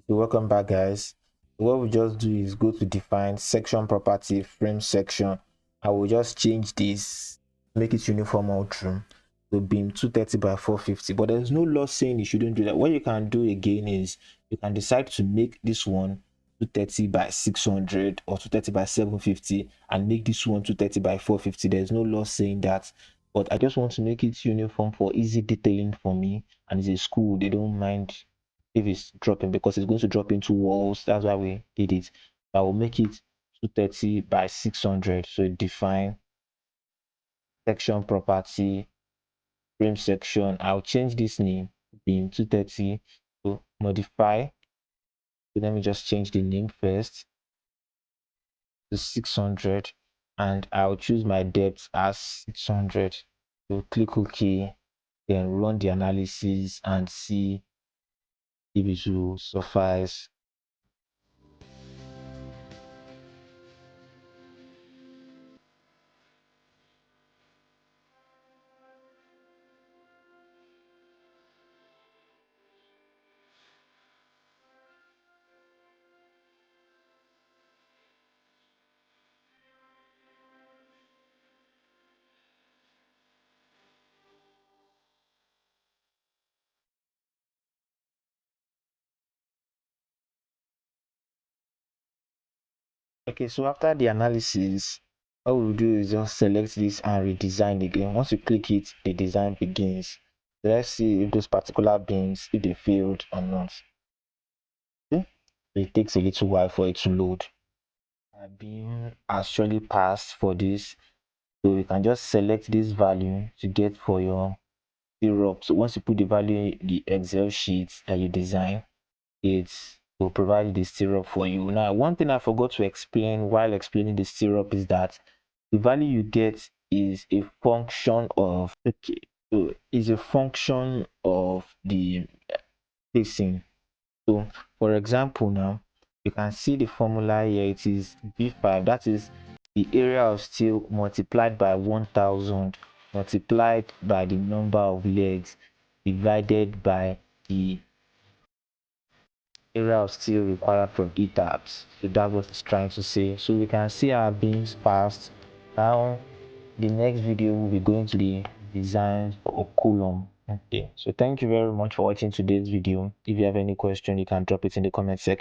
So welcome back, guys. What we just do is go to define section property frame section. I will just change this, make it uniform all through. So beam 230 by 450, but there's no law saying you shouldn't do that. What you can do again is you can decide to make this one 230 by 600 or 230 by 750 and make this one 230 by 450. There's no law saying that, but I just want to make it uniform for easy detailing for me, and it's a school, they don't mind if it's dropping because it's going to drop into walls. That's why we did it. I will make it 230 by 600. So define section property frame section. I'll change this name beam 230 to modify. So let me just change the name first to 600, and I'll choose my depth as 600. So click OK, then run the analysis and see if it will suffice. Okay, so after the analysis, what we'll do is just select this and redesign again. Once you click it, the design begins. So let's see if those particular beams, if they failed or not. Okay. It takes a little while for it to load. A beam actually passed for this, so you can just select this value to get for your syrup. So once you put the value in the Excel sheet that you design, it will provide the syrup for you. Now, one thing I forgot to explain while explaining the syrup is that the value you get is a function of is a function of the spacing. So for example, now you can see the formula here. It is V5, that is the area of steel multiplied by 1000 multiplied by the number of legs divided by the area of steel required from ETABS. So that's what it's trying to say. So we can see our beams passed. Now the next video will be going to the design of column. Okay, so thank you very much for watching today's video. If you have any question, you can drop it in the comment section.